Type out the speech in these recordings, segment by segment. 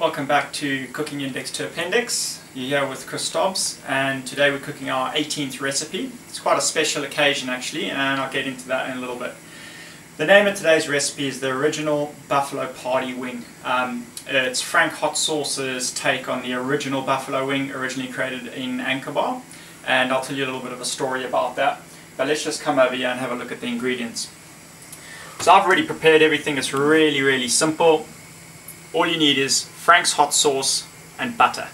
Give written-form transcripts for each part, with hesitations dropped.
Welcome back to Cooking Index to Appendix. You're here with Chris Dobbs, and today we're cooking our 18th recipe. It's quite a special occasion actually, and I'll get into that in a little bit. The name of today's recipe is the original Buffalo Party Wing. It's Frank Hot Sauce's take on the original buffalo wing, originally created in Anchor Bar, and I'll tell you a little bit of a story about that. But let's just come over here and have a look at the ingredients. So I've already prepared everything. It's really simple. All you need is Frank's hot sauce and butter.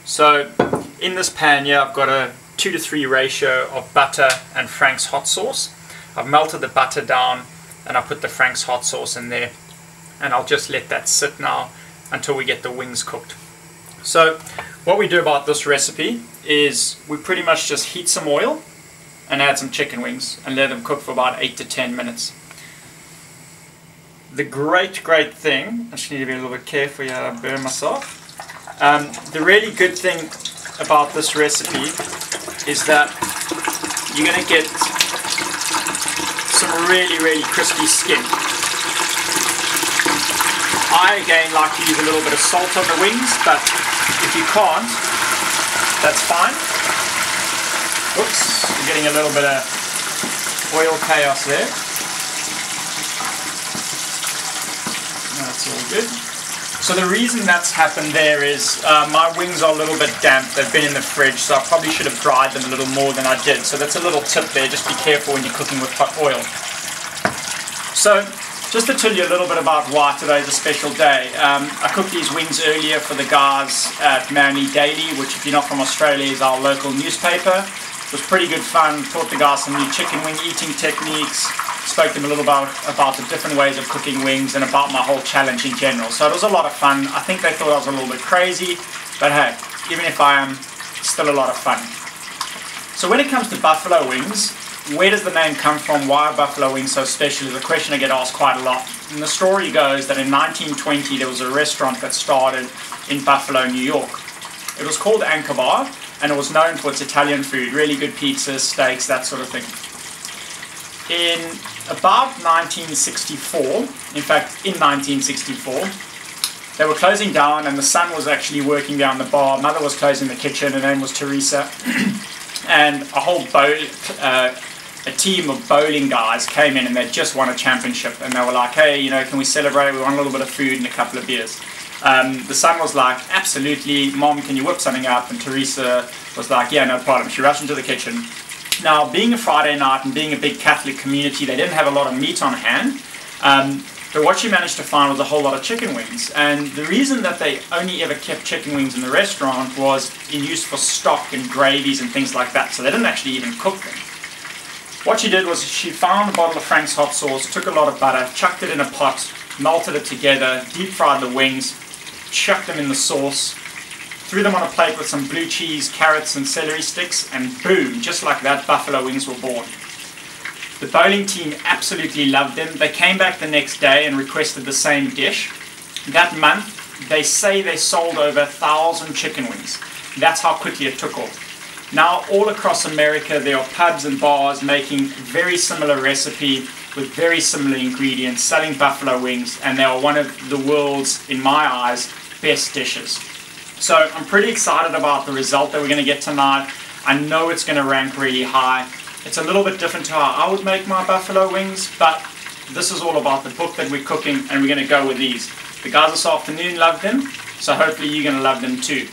So in this pan here I've got a 2:3 ratio of butter and Frank's hot sauce. I've melted the butter down and I put the Frank's hot sauce in there, and I'll just let that sit now until we get the wings cooked. So what we do about this recipe is we pretty much just heat some oil and add some chicken wings and let them cook for about 8 to 10 minutes. The great thing, I just need to be a little bit careful here, I burn myself. The really good thing about this recipe is that you're going to get some really crispy skin. I again like to use a little bit of salt on the wings, but if you can't, that's fine. Oops, we're getting a little bit of oil chaos there. That's all good. So the reason that's happened there is my wings are a little bit damp. They've been in the fridge, so I probably should have dried them a little more than I did. So that's a little tip there. Just be careful when you're cooking with hot oil. So just to tell you a little bit about why today's a special day. I cooked these wings earlier for the guys at Manly Daily, which, if you're not from Australia, is our local newspaper. It was pretty good fun. Taught the guys some new chicken wing eating techniques. Spoke to them a little about the different ways of cooking wings and about my whole challenge in general. So it was a lot of fun. I think they thought I was a little bit crazy, but hey, even if I am, it's still a lot of fun. So when it comes to buffalo wings, where does the name come from? Why are buffalo wings so special is a question I get asked quite a lot. And the story goes that in 1920 there was a restaurant that started in Buffalo, New York. It was called Anchor Bar, and it was known for its Italian food, really good pizzas, steaks, that sort of thing. In about 1964, in fact in 1964, they were closing down and the son was actually working down the bar, mother was closing the kitchen, her name was Teresa, and a team of bowling guys came in and they just won a championship, and they were like, hey, you know, can we celebrate? We want a little bit of food and a couple of beers. The son was like, absolutely, Mom, can you whip something up? And Teresa was like, yeah, no problem. She rushed into the kitchen. Now, being a Friday night and being a big Catholic community, they didn't have a lot of meat on hand, but what she managed to find was a whole lot of chicken wings. And the reason that they only ever kept chicken wings in the restaurant was in use for stock and gravies and things like that, so they didn't actually even cook them. What she did was she found a bottle of Frank's hot sauce, took a lot of butter, chucked it in a pot, melted it together, deep fried the wings, chucked them in the sauce, threw them on a plate with some blue cheese, carrots and celery sticks, and boom, just like that, buffalo wings were born. The bowling team absolutely loved them. They came back the next day and requested the same dish. That month, they say they sold over 1,000 chicken wings. That's how quickly it took off. Now, all across America, there are pubs and bars making very similar recipe with very similar ingredients, selling buffalo wings, and they are one of the world's, in my eyes, best dishes. So I'm pretty excited about the result that we're going to get tonight. I know it's going to rank really high. It's a little bit different to how I would make my buffalo wings, but this is all about the book that we're cooking, and we're going to go with these. The guys this afternoon loved them, so hopefully you're going to love them too.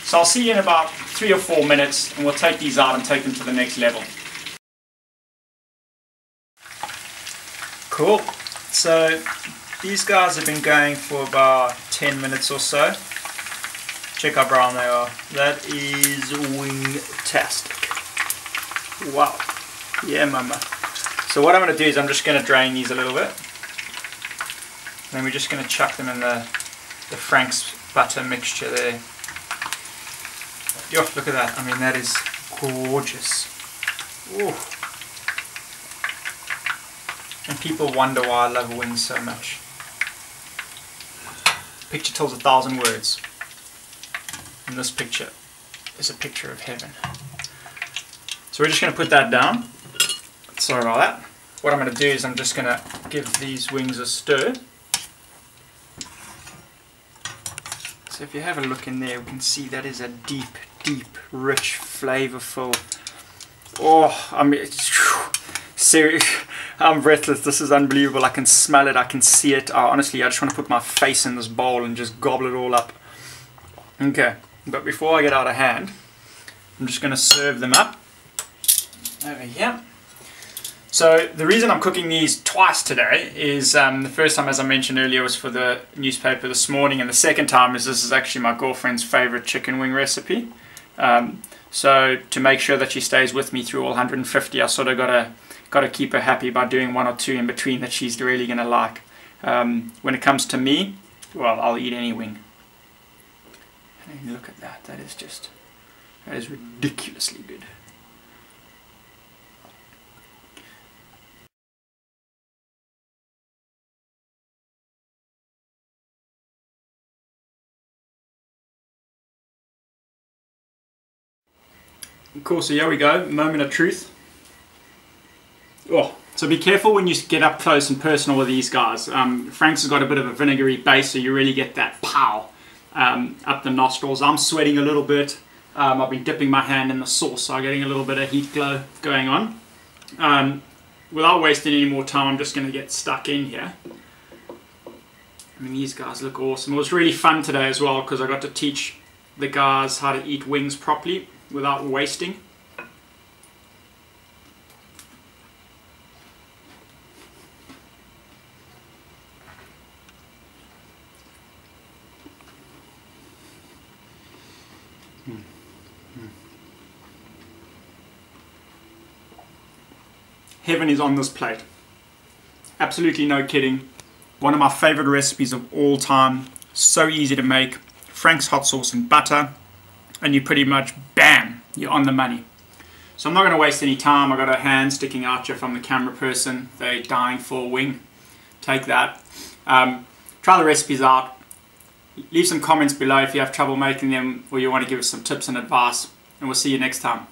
So I'll see you in about 3 or 4 minutes, and we'll take these out and take them to the next level. Cool. So these guys have been going for about 10 minutes or so. Check how brown they are. That is wing-tastic. Wow. Yeah, mama. So what I'm going to do is I'm just going to drain these a little bit. And then we're just going to chuck them in the Frank's butter mixture there. Yo, look at that. I mean, that is gorgeous. Ooh. And people wonder why I love wings so much. Picture tells 1,000 words. And this picture is a picture of heaven. So we're just going to put that down. Sorry about that. What I'm going to do is I'm just going to give these wings a stir. So if you have a look in there, we can see that is a deep, deep, rich, flavorful. Oh, I mean, serious. I'm breathless. This is unbelievable. I can smell it. I can see it. Honestly, I just want to put my face in this bowl and just gobble it all up. Okay, but before I get out of hand, I'm just going to serve them up over here. So the reason I'm cooking these twice today is the first time, as I mentioned earlier, was for the newspaper this morning, and the second time is this is actually my girlfriend's favorite chicken wing recipe. So to make sure that she stays with me through all 150, I sort of got to keep her happy by doing one or two in between that she's really going to like. When it comes to me, well, I'll eat any wing. And look at that. That is ridiculously good. Cool, so here we go, moment of truth. Oh, so be careful when you get up close and personal with these guys. Frank's has got a bit of a vinegary base, so you really get that pow up the nostrils. I'm sweating a little bit. I've been dipping my hand in the sauce, so I'm getting a little bit of heat glow going on. Without wasting any more time, I'm just going to get stuck in here. I mean, these guys look awesome. It was really fun today as well because I got to teach the guys how to eat wings properly without wasting. Heaven is on this plate. Absolutely no kidding. One of my favorite recipes of all time. So easy to make. Frank's hot sauce and butter. And you pretty much, bam, you're on the money. So I'm not going to waste any time. I've got a hand sticking out here from the camera person. They're dying for a wing. Take that. Try the recipes out. Leave some comments below if you have trouble making them or you want to give us some tips and advice. And we'll see you next time.